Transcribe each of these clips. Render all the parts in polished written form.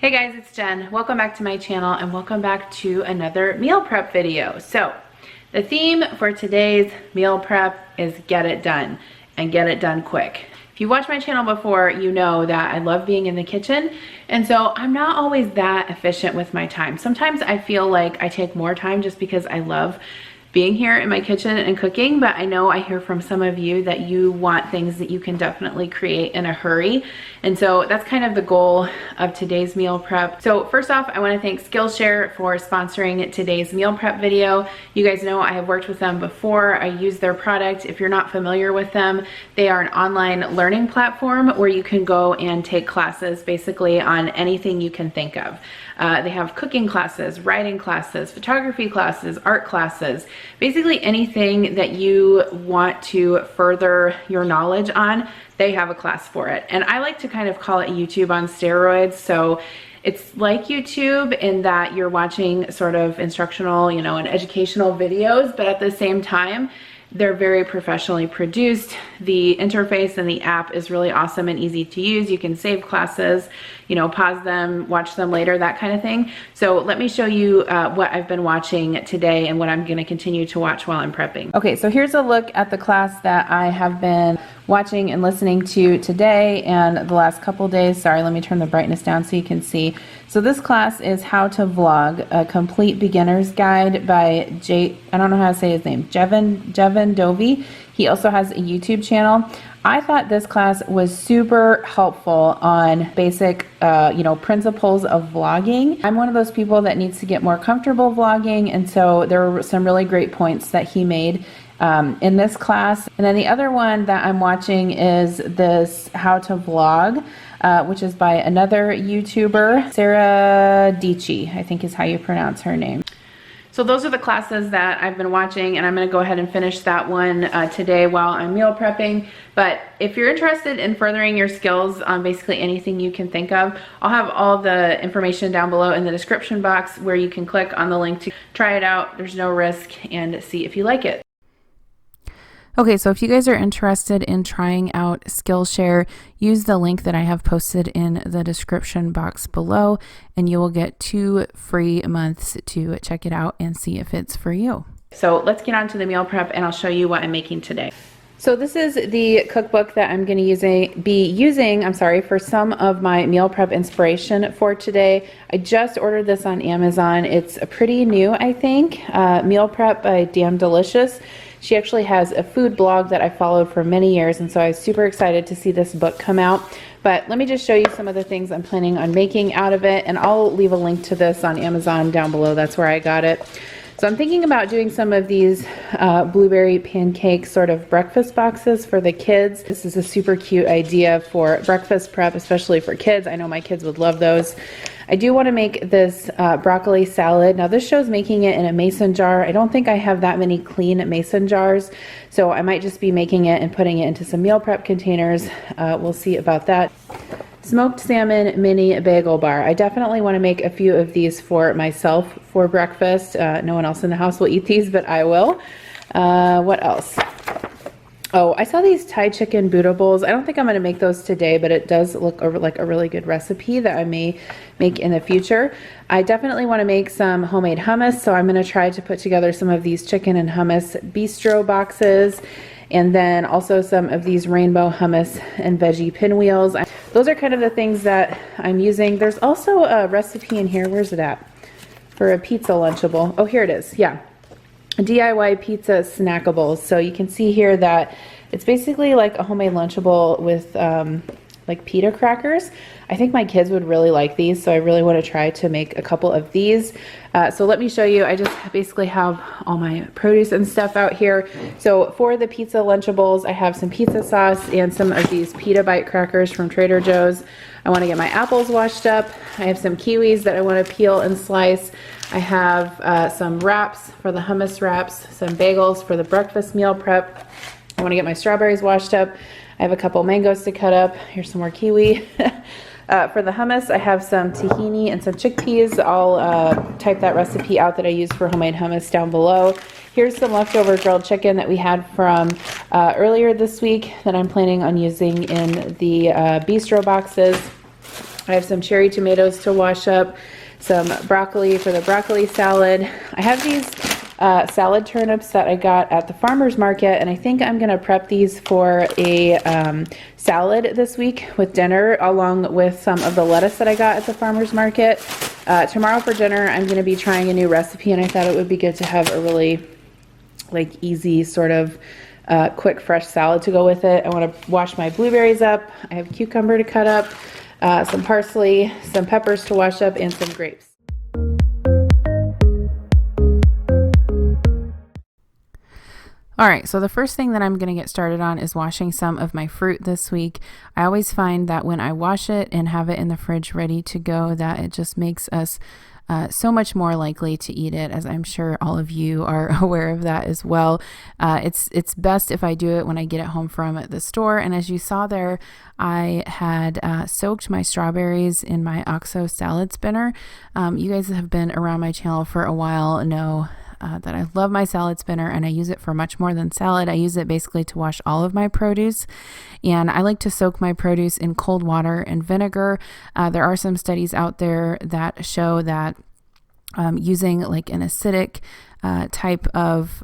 Hey guys, it's Jen. Welcome back to my channel and welcome back to another meal prep video. So the theme for today's meal prep is get it done and get it done quick. If you watched my channel before, you know that I love being in the kitchen, and so I'm not always that efficient with my time. Sometimes I feel like I take more time just because I love being here in my kitchen and cooking, but I know I hear from some of you that you want things that you can definitely create in a hurry. And so that's kind of the goal of today's meal prep. So first off, I want to thank Skillshare for sponsoring today's meal prep video. You guys know I have worked with them before. I use their product. If you're not familiar with them, they are an online learning platform where you can go and take classes basically on anything you can think of. They have cooking classes, writing classes, photography classes, art classes, basically anything that you want to further your knowledge on, they have a class for it. And I like to kind of call it YouTube on steroids. So it's like YouTube in that you're watching sort of instructional, and educational videos, but at the same time, they're very professionally produced. The interface and the app is really awesome and easy to use. You can save classes, pause them, watch them later, that kind of thing. So let me show you what I've been watching today and what I'm gonna continue to watch while I'm prepping. Okay, so here's a look at the class that I have been watching and listening to today and the last couple days. Sorry, let me turn the brightness down so you can see. So this class is How to Vlog, a complete beginner's guide by I don't know how to say his name, Jevin Dovey. He also has a YouTube channel. I thought this class was super helpful on basic, principles of vlogging. I'm one of those people that needs to get more comfortable vlogging, and so there were some really great points that he made in this class. And then the other one that I'm watching is this How to Vlog, which is by another YouTuber, Sarah Dici, I think is how you pronounce her name. So those are the classes that I've been watching, and I'm going to go ahead and finish that one today while I'm meal prepping. But if you're interested in furthering your skills on basically anything you can think of, I'll have all the information down below in the description box where you can click on the link to try it out. There's no risk, and see if you like it. Okay, so if you guys are interested in trying out Skillshare, use the link that I have posted in the description box below, and you will get 2 free months to check it out and see if it's for you. So let's get on to the meal prep, and I'll show you what I'm making today. So this is the cookbook that I'm going to be using for some of my meal prep inspiration for today. I just ordered this on Amazon. It's pretty new, I think. Meal Prep by Damn Delicious. She actually has a food blog that I followed for many years, and so I was super excited to see this book come out. But let me just show you some of the things I'm planning on making out of it, and I'll leave a link to this on Amazon down below. That's where I got it. So I'm thinking about doing some of these blueberry pancake sort of breakfast boxes for the kids. This is a super cute idea for breakfast prep, especially for kids. I know my kids would love those. I do want to make this broccoli salad. Now this shows making it in a mason jar. I don't think I have that many clean mason jars, so I might just be making it and putting it into some meal prep containers. We'll see about that. Smoked salmon mini bagel bar. I definitely want to make a few of these for myself for breakfast. No one else in the house will eat these, but I will. What else? Oh, I saw these Thai chicken Buddha bowls. I don't think I'm going to make those today, but it does look like a really good recipe that I may make in the future. I definitely want to make some homemade hummus, so I'm going to try to put together some of these chicken and hummus bistro boxes, and then also some of these rainbow hummus and veggie pinwheels. Those are kind of the things that I'm using. There's also a recipe in here. Where's it at? For a pizza Lunchable. Oh, here it is. Yeah. DIY pizza snackables. So you can see here that it's basically like a homemade Lunchable with like pita crackers. I think my kids would really like these, so I really want to try to make a couple of these. So let me show you. I just basically have all my produce and stuff out here. So for the pizza Lunchables, I have some pizza sauce and some of these pita bite crackers from Trader Joe's. I want to get my apples washed up. I have some kiwis that I want to peel and slice. I have some wraps for the hummus wraps, some bagels for the breakfast meal prep. I want to get my strawberries washed up. I have a couple mangoes to cut up. Here's some more kiwi. For the hummus, I have some tahini and some chickpeas. I'll type that recipe out that I use for homemade hummus down below. Here's some leftover grilled chicken that we had from earlier this week that I'm planning on using in the bistro boxes. I have some cherry tomatoes to wash up, some broccoli for the broccoli salad. I have these salad turnips that I got at the farmer's market, and I think I'm gonna prep these for a salad this week with dinner, along with some of the lettuce that I got at the farmer's market. Tomorrow for dinner, I'm gonna be trying a new recipe, and I thought it would be good to have a really easy sort of quick fresh salad to go with it. I want to wash my blueberries up. I have cucumber to cut up, some parsley, some peppers to wash up, and some grapes. All right, so the first thing that I'm going to get started on is washing some of my fruit this week. I always find that when I wash it and have it in the fridge ready to go, that it just makes us so much more likely to eat it, as I'm sure all of you are aware of that as well. It's best if I do it when I get it home from the store. And as you saw there, I had soaked my strawberries in my OXO salad spinner. You guys have been around my channel for a while know that I love my salad spinner, and I use it for much more than salad. I use it basically to wash all of my produce, and I like to soak my produce in cold water and vinegar. There are some studies out there that show that using like an acidic type of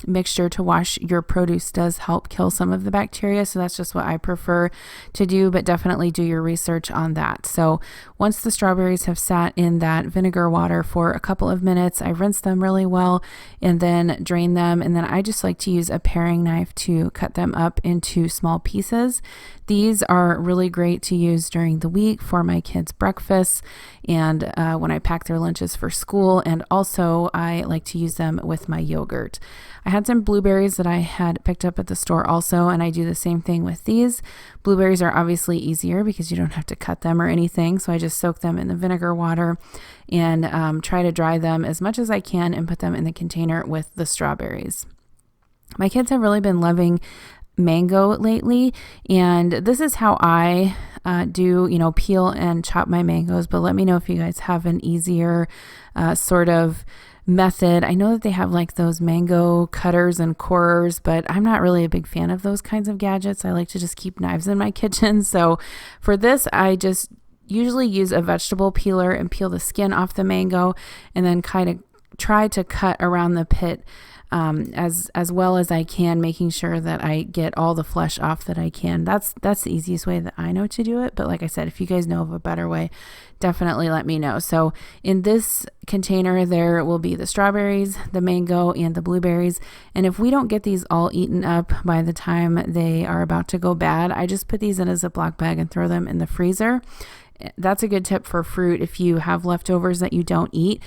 mixture to wash your produce does help kill some of the bacteria. So that's just what I prefer to do, but definitely do your research on that. So once the strawberries have sat in that vinegar water for a couple of minutes, I rinse them really well and then drain them. And then I just like to use a paring knife to cut them up into small pieces. These are really great to use during the week for my kids' breakfasts and when I pack their lunches for school. And also I like to use them with my yogurt. I had some blueberries that I had picked up at the store also, and I do the same thing with these. Blueberries are obviously easier because you don't have to cut them or anything. So I just soak them in the vinegar water and try to dry them as much as I can and put them in the container with the strawberries. My kids have really been loving mango lately, and this is how I do, peel and chop my mangoes, but let me know if you guys have an easier sort of method. I know that they have like those mango cutters and corers, but I'm not really a big fan of those kinds of gadgets. I like to just keep knives in my kitchen. So for this, I just usually use a vegetable peeler and peel the skin off the mango and then kind of try to cut around the pit as well as I can, making sure that I get all the flesh off that I can. That's the easiest way that I know to do it. But like I said, if you guys know of a better way, definitely let me know. So in this container, there will be the strawberries, the mango, and the blueberries. And if we don't get these all eaten up by the time they are about to go bad, I just put these in a Ziploc bag and throw them in the freezer. That's a good tip for fruit. If you have leftovers that you don't eat,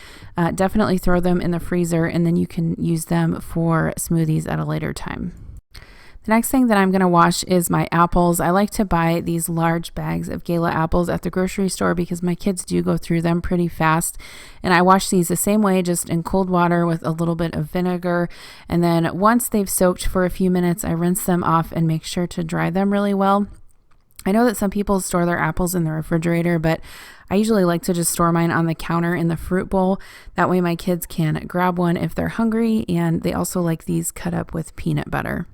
definitely throw them in the freezer, and then you can use them for smoothies at a later time. The next thing that I'm going to wash is my apples. I like to buy these large bags of Gala apples at the grocery store because my kids do go through them pretty fast. And I wash these the same way, just in cold water with a little bit of vinegar. And then once they've soaked for a few minutes, I rinse them off and make sure to dry them really well. I know that some people store their apples in the refrigerator, but I usually like to just store mine on the counter in the fruit bowl. That way my kids can grab one if they're hungry, and they also like these cut up with peanut butter.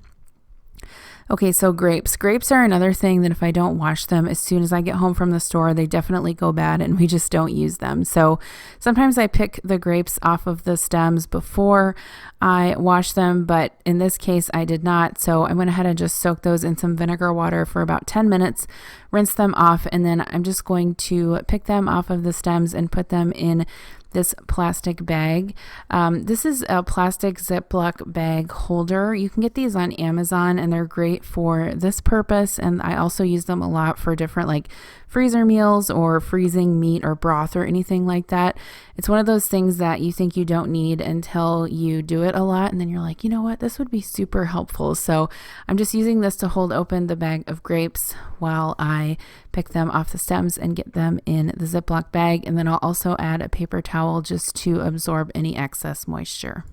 Okay, so grapes. Grapes are another thing that if I don't wash them as soon as I get home from the store, they definitely go bad and we just don't use them. So sometimes I pick the grapes off of the stems before I wash them, but in this case I did not. So I went ahead and just soaked those in some vinegar water for about 10 minutes, rinse them off, and then I'm just going to pick them off of the stems and put them in this plastic bag. This is a plastic Ziploc bag holder. You can get these on Amazon and they're great for this purpose. And I also use them a lot for different like freezer meals or freezing meat or broth or anything like that. It's one of those things that you think you don't need until you do it a lot. And then you're like, you know what, this would be super helpful. So I'm just using this to hold open the bag of grapes while I pick them off the stems and get them in the Ziploc bag. And then I'll also add a paper towel just to absorb any excess moisture.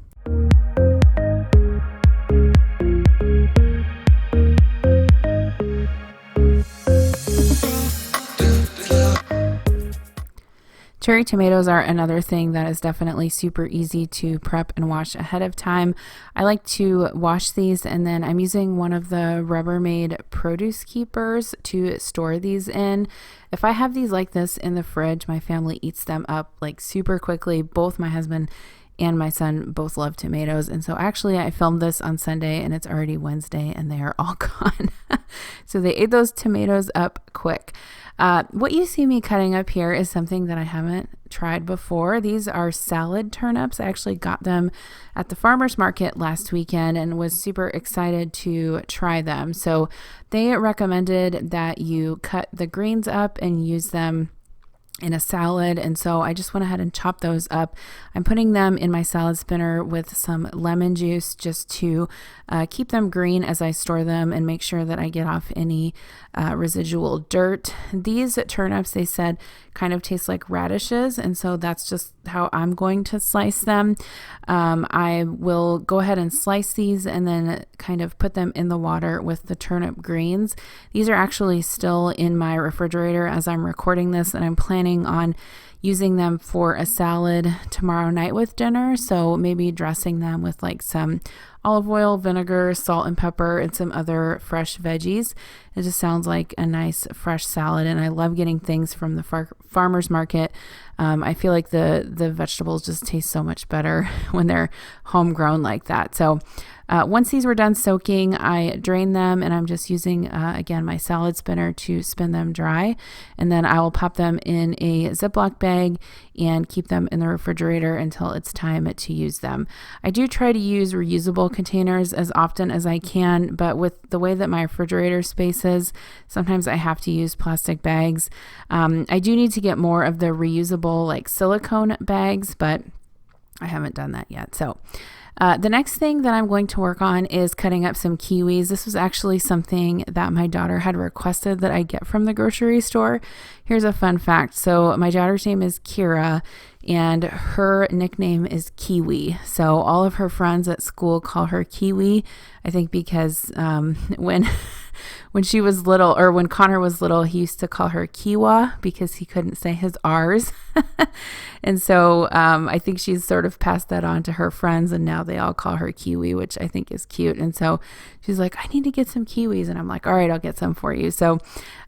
Cherry tomatoes are another thing that is definitely super easy to prep and wash ahead of time. I like to wash these, and then I'm using one of the Rubbermaid produce keepers to store these in. If I have these like this in the fridge, my family eats them up like super quickly. Both my husband and my son both love tomatoes. And so actually I filmed this on Sunday and it's already Wednesday and they are all gone. So they ate those tomatoes up quick. What you see me cutting up here is something that I haven't tried before. These are salad turnips. I actually got them at the farmer's market last weekend and was super excited to try them. So they recommended that you cut the greens up and use them in a salad, and so I just went ahead and chopped those up. I'm putting them in my salad spinner with some lemon juice just to keep them green as I store them and make sure that I get off any residual dirt. These turnips, they said, kind of taste like radishes, and so that's just how I'm going to slice them. I will go ahead and slice these and then kind of put them in the water with the turnip greens. These are actually still in my refrigerator as I'm recording this, and I'm planning on using them for a salad tomorrow night with dinner. So maybe dressing them with like some olive oil, vinegar, salt and pepper, and some other fresh veggies. It just sounds like a nice fresh salad, and I love getting things from the farmer's market. I feel like the vegetables just taste so much better when they're homegrown like that. So once these were done soaking, I drained them, and I'm just using, again, my salad spinner to spin them dry. And then I will pop them in a Ziploc bag and keep them in the refrigerator until it's time to use them. I do try to use reusable containers as often as I can, but with the way that my refrigerator space is, sometimes I have to use plastic bags. I do need to get more of the reusable like silicone bags, but I haven't done that yet. So the next thing that I'm going to work on is cutting up some kiwis. This was actually something that my daughter had requested that I get from the grocery store. Here's a fun fact. So my daughter's name is Kira, and her nickname is Kiwi. So all of her friends at school call her Kiwi, I think because when she was little, or when Connor was little, he used to call her Kiwa because he couldn't say his R's. And so I think she's sort of passed that on to her friends, and now they all call her Kiwi, which I think is cute. And so she's like, I need to get some kiwis. And I'm like, all right, I'll get some for you. So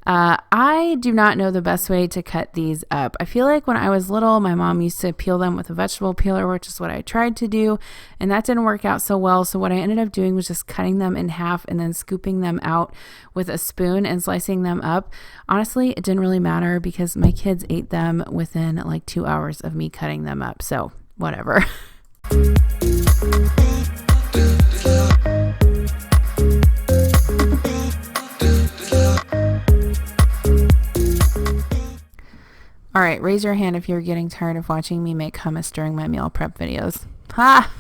I do not know the best way to cut these up. I feel like when I was little, my mom used to peel them with a vegetable peeler, which is what I tried to do, and that didn't work out so well. So what I ended up doing was just cutting them in half and then scooping them out with a spoon and slicing them up. Honestly, it didn't really matter because my kids ate them within like 2 hours of me cutting them up. So whatever. All right, raise your hand if you're getting tired of watching me make hummus during my meal prep videos. Ha!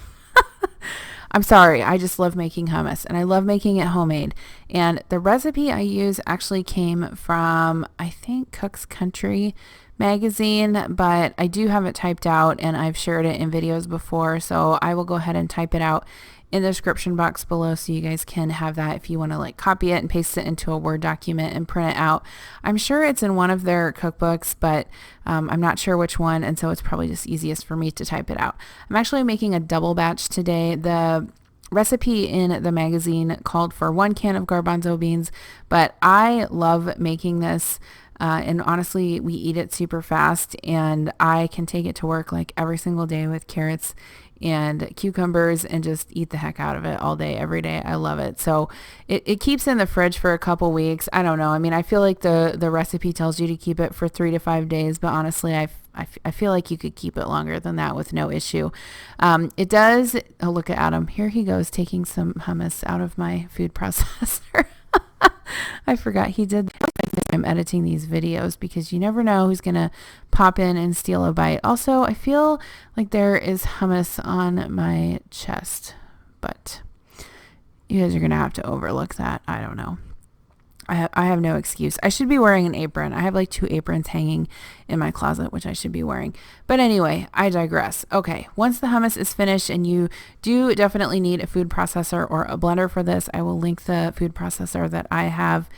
I'm sorry, I just love making hummus, and I love making it homemade. And the recipe I use actually came from, I think, Cook's Country magazine, but I do have it typed out, and I've shared it in videos before, so I will go ahead and type it out in the description box below so you guys can have that if you want to like copy it and paste it into a Word document and print it out. I'm sure it's in one of their cookbooks, but I'm not sure which one, and so it's probably just easiest for me to type it out. I'm actually making a double batch today. The recipe in the magazine called for 1 can of garbanzo beans, but I love making this. And honestly, we eat it super fast, and I can take it to work like every single day with carrots and cucumbers and just eat the heck out of it all day, every day. I love it. So it keeps in the fridge for a couple weeks. I don't know. I mean, I feel like the recipe tells you to keep it for 3 to 5 days, but honestly, I feel like you could keep it longer than that with no issue. It does. Oh, look at Adam. Here he goes taking some hummus out of my food processor. I forgot he did that. I'm editing these videos because you never know who's going to pop in and steal a bite. Also, I feel like there is hummus on my chest, but you guys are going to have to overlook that. I don't know. I have no excuse. I should be wearing an apron. I have like 2 aprons hanging in my closet, which I should be wearing. But anyway, I digress. Okay, once the hummus is finished, and you do definitely need a food processor or a blender for this, I will link the food processor that I have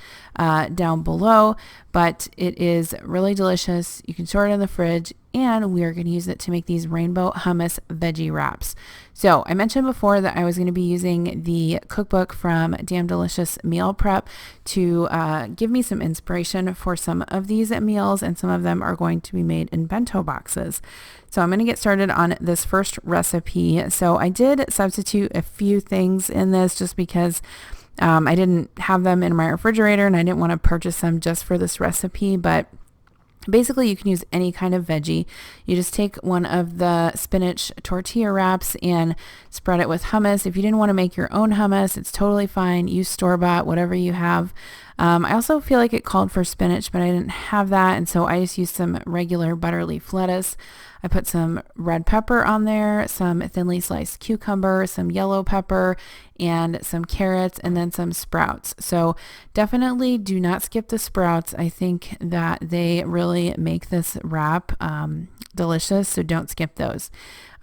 down below. But it is really delicious. You can store it in the fridge, and we are going to use it to make these rainbow hummus veggie wraps. So I mentioned before that I was going to be using the cookbook from Damn Delicious Meal Prep to give me some inspiration for some of these meals, and some of them are going to be made in bento boxes. So I'm going to get started on this first recipe. So I did substitute a few things in this just because I didn't have them in my refrigerator and I didn't want to purchase them just for this recipe, but basically, you can use any kind of veggie. You just take one of the spinach tortilla wraps and spread it with hummus. If you didn't want to make your own hummus, it's totally fine. Use store-bought, whatever you have. I also feel like it called for spinach, but I didn't have that, and so I just used some regular butterleaf lettuce. I put some red pepper on there, some thinly sliced cucumber, some yellow pepper, and some carrots, and then some sprouts. So definitely do not skip the sprouts. I think that they really make this wrap delicious, so don't skip those.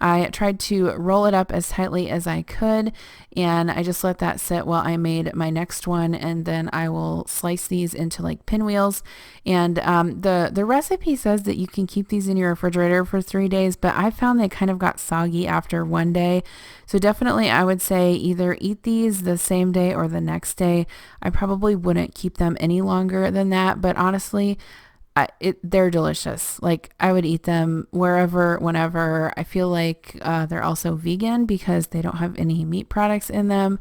I tried to roll it up as tightly as I could, and I just let that sit while I made my next one, and then I will slice these into like pinwheels. And the recipe says that you can keep these in your refrigerator for 3 days, but I found they kind of got soggy after one day. So definitely I would say either eat these the same day or the next day. I probably wouldn't keep them any longer than that, but honestly, they're delicious. Like, I would eat them wherever, whenever. I feel like they're also vegan because they don't have any meat products in them.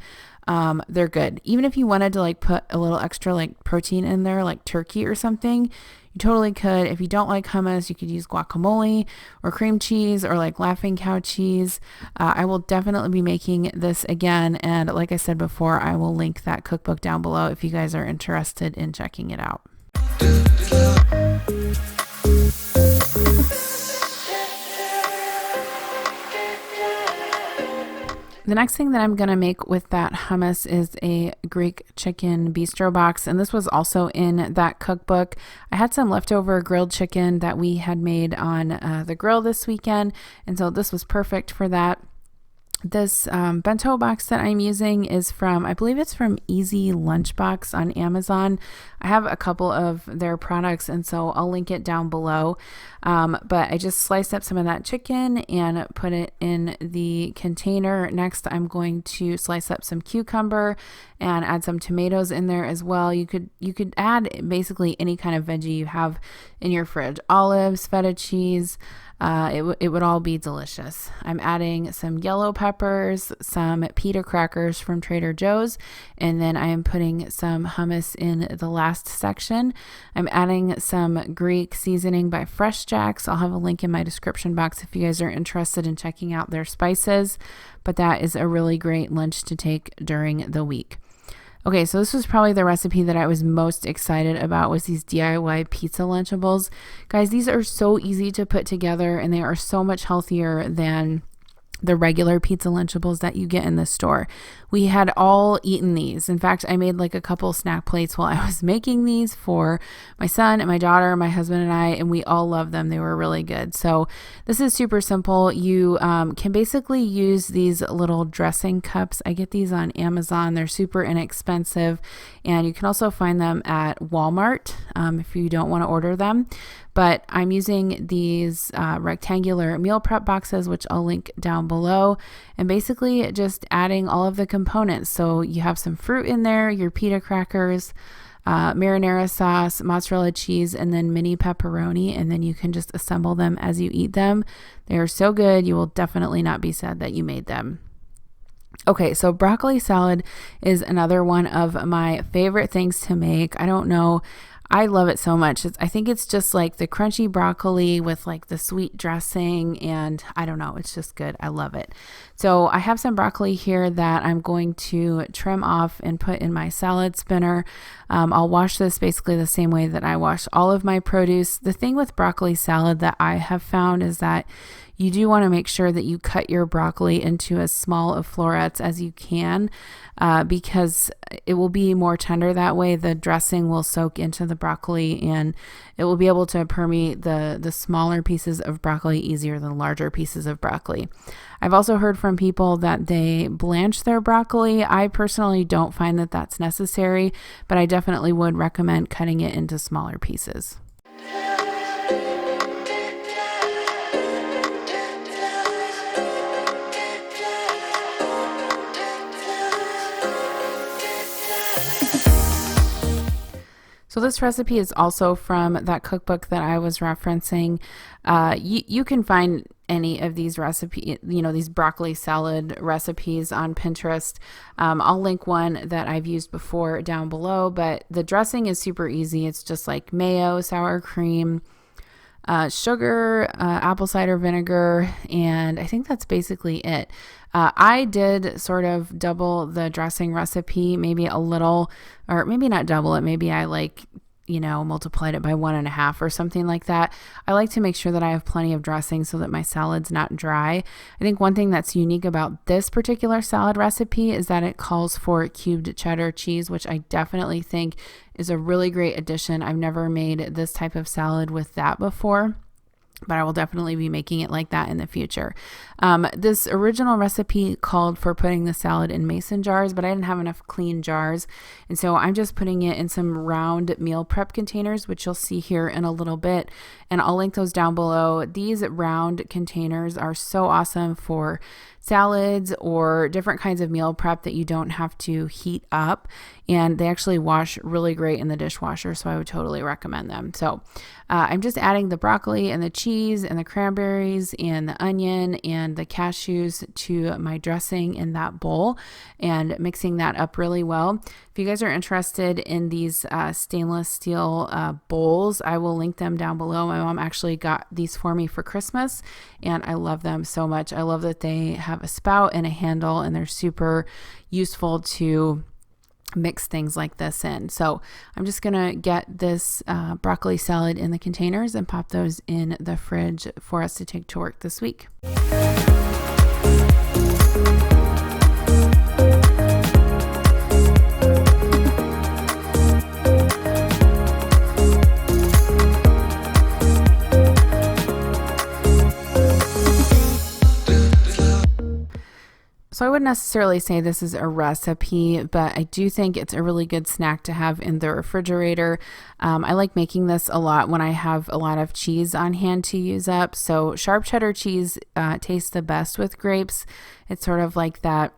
They're good. Even if you wanted to like put a little extra like protein in there, like turkey or something, you totally could. If you don't like hummus, you could use guacamole or cream cheese or like Laughing Cow cheese. I will definitely be making this again. And like I said before, I will link that cookbook down below if you guys are interested in checking it out. The next thing that I'm going to make with that hummus is a Greek chicken bistro box, and this was also in that cookbook. I had some leftover grilled chicken that we had made on the grill this weekend, and so this was perfect for that. This bento box that I'm using is from, I believe it's from Easy Lunchbox on Amazon. I have a couple of their products, and so I'll link it down below. But I just sliced up some of that chicken and put it in the container. Next, I'm going to slice up some cucumber and add some tomatoes in there as well. You could add basically any kind of veggie you have in your fridge. Olives, feta cheese. It would all be delicious. I'm adding some yellow peppers, some pita crackers from Trader Joe's, and then I am putting some hummus in the last section. I'm adding some Greek seasoning by Fresh Jacks. I'll have a link in my description box if you guys are interested in checking out their spices, but that is a really great lunch to take during the week. Okay, so this was probably the recipe that I was most excited about, was these DIY pizza Lunchables. Guys, these are so easy to put together, and they are so much healthier than the regular pizza Lunchables that you get in the store. We had all eaten these. In fact, I made like a couple snack plates while I was making these for my son and my daughter, my husband and I, and we all loved them. They were really good. So this is super simple. You can basically use these little dressing cups. I get these on Amazon. They're super inexpensive, and you can also find them at Walmart if you don't want to order them. But I'm using these rectangular meal prep boxes, which I'll link down below, and basically just adding all of the components. So you have some fruit in there, your pita crackers, marinara sauce, mozzarella cheese, and then mini pepperoni, and then you can just assemble them as you eat them. They are so good. You will definitely not be sad that you made them. Okay, so broccoli salad is another one of my favorite things to make. I don't know. I love it so much. I think it's just like the crunchy broccoli with like the sweet dressing, and I don't know, it's just good. I love it. So I have some broccoli here that I'm going to trim off and put in my salad spinner. I'll wash this basically the same way that I wash all of my produce. The thing with broccoli salad that I have found is that you do want to make sure that you cut your broccoli into as small of florets as you can, because it will be more tender that way. The dressing will soak into the broccoli, and it will be able to permeate the smaller pieces of broccoli easier than larger pieces of broccoli. I've also heard from people that they blanch their broccoli. I personally don't find that that's necessary, but I definitely would recommend cutting it into smaller pieces. So this recipe is also from that cookbook that I was referencing. You can find any of these these broccoli salad recipes on Pinterest. I'll link one that I've used before down below, but the dressing is super easy. It's just like mayo, sour cream, sugar, apple cider vinegar, and I think that's basically it. I did sort of double the dressing recipe, maybe a little, or maybe not double it. Maybe I multiplied it by 1.5 or something like that. I like to make sure that I have plenty of dressing so that my salad's not dry. I think one thing that's unique about this particular salad recipe is that it calls for cubed cheddar cheese, which I definitely think is a really great addition. I've never made this type of salad with that before, but I will definitely be making it like that in the future. This original recipe called for putting the salad in mason jars, but I didn't have enough clean jars. And so I'm just putting it in some round meal prep containers, which you'll see here in a little bit. And I'll link those down below. These round containers are so awesome for salads or different kinds of meal prep that you don't have to heat up, and they actually wash really great in the dishwasher, so I would totally recommend them. So I'm just adding the broccoli and the cheese and the cranberries and the onion and the cashews to my dressing in that bowl and mixing that up really well. If you guys are interested in these stainless steel bowls, I will link them down below. My mom actually got these for me for Christmas, and I love them so much. I love that they have a spout and a handle, and they're super useful to mix things like this in. So I'm just gonna get this broccoli salad in the containers and pop those in the fridge for us to take to work this week. So I wouldn't necessarily say this is a recipe, but I do think it's a really good snack to have in the refrigerator. I like making this a lot when I have a lot of cheese on hand to use up. So sharp cheddar cheese tastes the best with grapes. It's sort of like that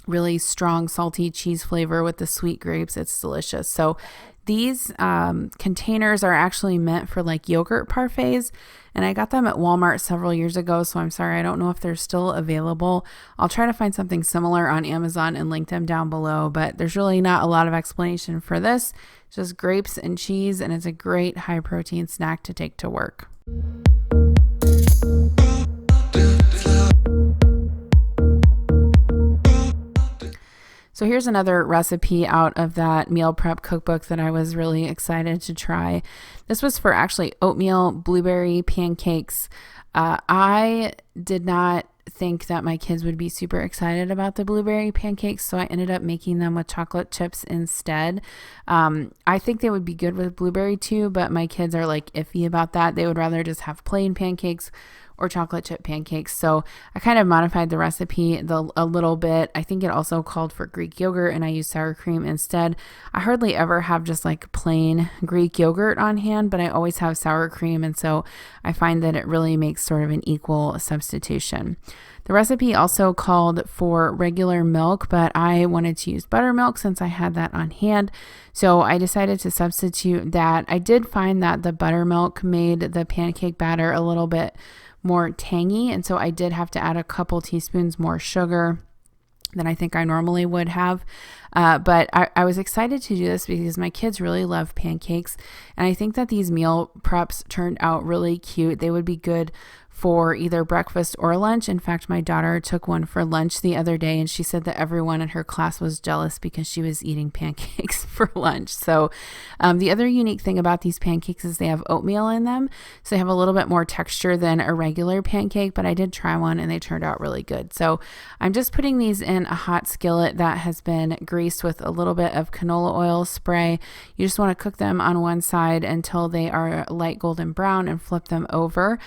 really strong salty cheese flavor with the sweet grapes. It's delicious. So these containers are actually meant for like yogurt parfaits, and I got them at Walmart several years ago, so I'm sorry, I don't know if they're still available. I'll try to find something similar on Amazon and link them down below, but there's really not a lot of explanation for this. It's just grapes and cheese, and it's a great high protein snack to take to work. So here's another recipe out of that meal prep cookbook that I was really excited to try. This was for actually oatmeal blueberry pancakes. I did not think that my kids would be super excited about the blueberry pancakes, so I ended up making them with chocolate chips instead. I think they would be good with blueberry too, but my kids are like iffy about that. They would rather just have plain pancakes or chocolate chip pancakes. So I kind of modified the recipe a little bit. I think it also called for Greek yogurt, and I used sour cream instead. I hardly ever have just like plain Greek yogurt on hand, but I always have sour cream, and so I find that it really makes sort of an equal substitution. The recipe also called for regular milk, but I wanted to use buttermilk since I had that on hand. So I decided to substitute that. I did find that the buttermilk made the pancake batter a little bit more tangy, and so I did have to add a couple teaspoons more sugar than I think I normally would have. But I was excited to do this because my kids really love pancakes, and I think that these meal preps turned out really cute. They would be good for either breakfast or lunch. In fact, my daughter took one for lunch the other day, and she said that everyone in her class was jealous because she was eating pancakes for lunch. So the other unique thing about these pancakes is they have oatmeal in them, so they have a little bit more texture than a regular pancake, but I did try one and they turned out really good. So I'm just putting these in a hot skillet that has been greased with a little bit of canola oil spray. You just want to cook them on one side until they are light golden brown and flip them over.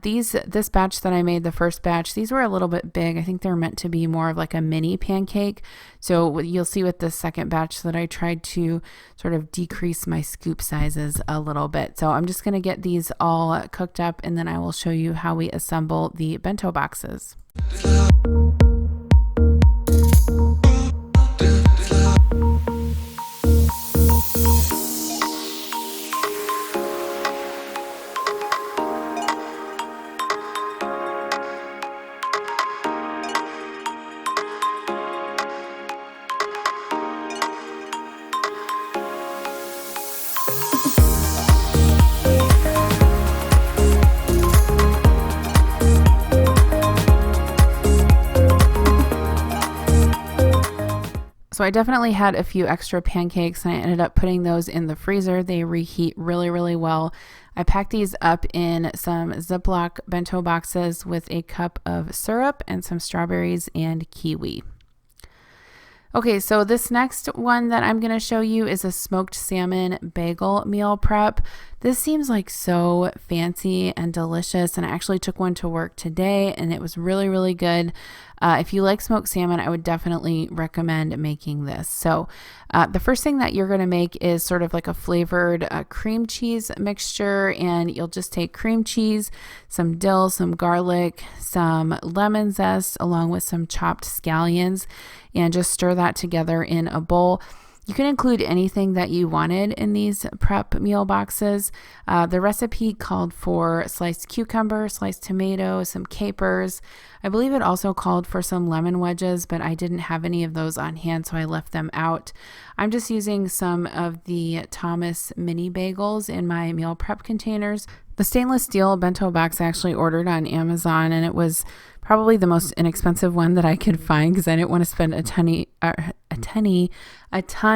This batch that I made, the first batch, these were a little bit big. I think they're meant to be more of like a mini pancake. So you'll see with the second batch that I tried to sort of decrease my scoop sizes a little bit. So I'm just going to get these all cooked up, and then I will show you how we assemble the bento boxes. So I definitely had a few extra pancakes and I ended up putting those in the freezer. They reheat really, really well. I packed these up in some Ziploc bento boxes with a cup of syrup and some strawberries and kiwi. Okay, so this next one that I'm going to show you is a smoked salmon bagel meal prep. This seems like so fancy and delicious, and I actually took one to work today and it was really, really good. If you like smoked salmon, I would definitely recommend making this. So the first thing that you're going to make is sort of like a flavored cream cheese mixture, and you'll just take cream cheese, some dill, some garlic, some lemon zest, along with some chopped scallions, and just stir that together in a bowl. You can include anything that you wanted in these prep meal boxes. The recipe called for sliced cucumber, sliced tomato, some capers. I believe it also called for some lemon wedges, but I didn't have any of those on hand, so I left them out. I'm just using some of the Thomas mini bagels in my meal prep containers. The stainless steel bento box I actually ordered on Amazon, and it was probably the most inexpensive one that I could find because I didn't want to spend a ton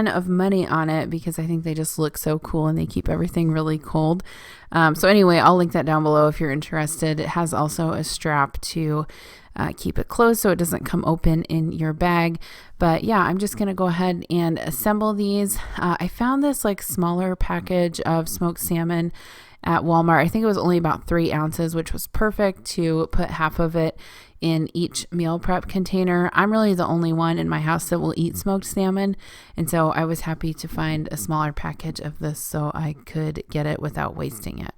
of money on it because I think they just look so cool and they keep everything really cold. So anyway, I'll link that down below if you're interested. It has also a strap to keep it closed so it doesn't come open in your bag. But yeah, I'm just going to go ahead and assemble these. I found this like smaller package of smoked salmon at Walmart. I think it was only about 3 ounces, which was perfect to put half of it in each meal prep container. I'm really the only one in my house that will eat smoked salmon, and so I was happy to find a smaller package of this so I could get it without wasting it.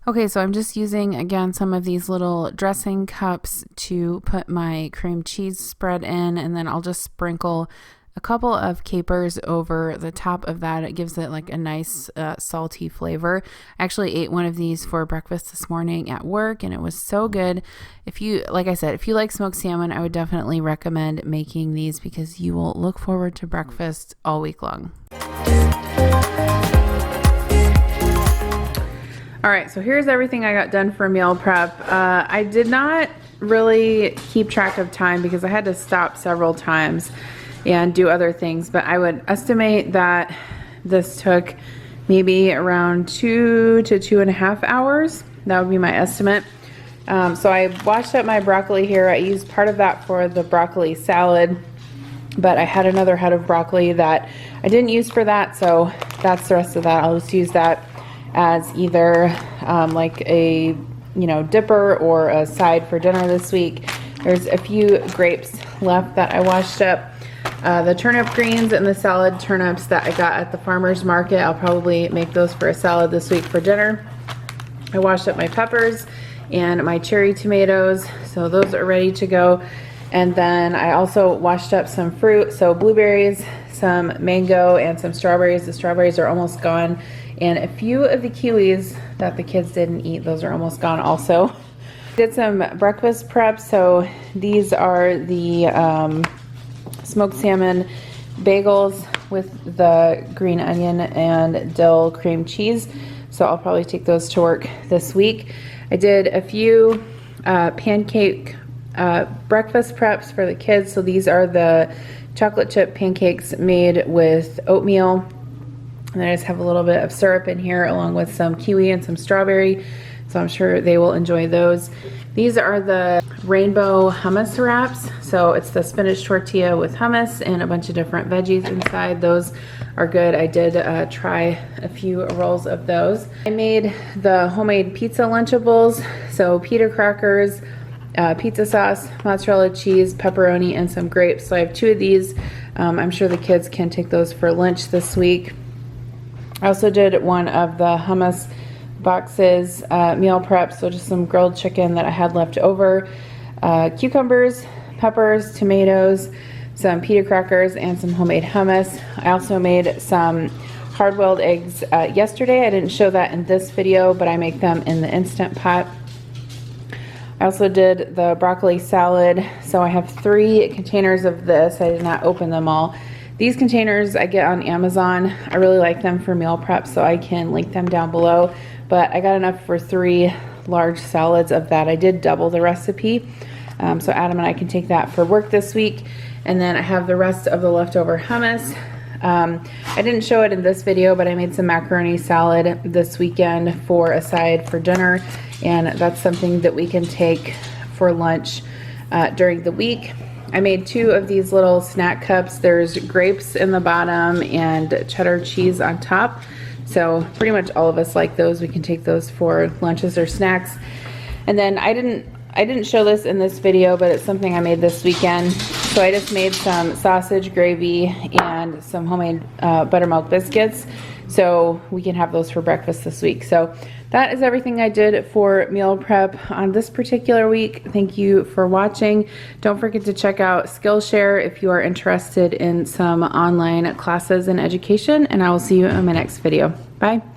Okay, so I'm just using, again, some of these little dressing cups to put my cream cheese spread in, and then I'll just sprinkle a couple of capers over the top of that. It gives it like a nice salty flavor. I actually ate one of these for breakfast this morning at work, and it was so good. If you, like I said, if you like smoked salmon, I would definitely recommend making these because you will look forward to breakfast all week long. All right, so here's everything I got done for meal prep. I did not really keep track of time because I had to stop several times and do other things, but I would estimate that this took maybe around 2 to 2.5 hours. That would be my estimate. So I washed up my broccoli here. I used part of that for the broccoli salad, but I had another head of broccoli that I didn't use for that, so that's the rest of that. I'll just use that as either like a dipper or a side for dinner this week. There's a few grapes left that I washed up. The turnip greens and the salad turnips that I got at the farmer's market, I'll probably make those for a salad this week for dinner. I washed up my peppers and my cherry tomatoes, so those are ready to go. And then I also washed up some fruit, so blueberries, some mango, and some strawberries. The strawberries are almost gone. And a few of the kiwis that the kids didn't eat, those are almost gone also. Did some breakfast prep. So these are the smoked salmon bagels with the green onion and dill cream cheese. So I'll probably take those to work this week. I did a few pancake breakfast preps for the kids. So these are the chocolate chip pancakes made with oatmeal. And then I just have a little bit of syrup in here along with some kiwi and some strawberry. So I'm sure they will enjoy those. These are the rainbow hummus wraps. So it's the spinach tortilla with hummus and a bunch of different veggies inside. Those are good. I did try a few rolls of those. I made the homemade pizza Lunchables. So pita crackers, pizza sauce, mozzarella cheese, pepperoni, and some grapes. So I have 2 of these. I'm sure the kids can take those for lunch this week. I also did one of the hummus boxes meal prep, so just some grilled chicken that I had left over, cucumbers, peppers, tomatoes, some pita crackers, and some homemade hummus. I also made some hard-boiled eggs yesterday. I didn't show that in this video, but I make them in the Instant Pot. I also did the broccoli salad, so I have 3 containers of this. I did not open them all. These containers I get on Amazon. I really like them for meal prep, so I can link them down below. But I got enough for 3 large salads of that. I did double the recipe, so Adam and I can take that for work this week. And then I have the rest of the leftover hummus. I didn't show it in this video, but I made some macaroni salad this weekend for a side for dinner, and that's something that we can take for lunch during the week. I made 2 of these little snack cups. There's grapes in the bottom and cheddar cheese on top. So pretty much all of us like those. We can take those for lunches or snacks. And then I didn't show this in this video, but it's something I made this weekend. So I just made some sausage gravy and some homemade buttermilk biscuits. So we can have those for breakfast this week. So that is everything I did for meal prep on this particular week. Thank you for watching. Don't forget to check out Skillshare if you are interested in some online classes and education, and I will see you in my next video. Bye.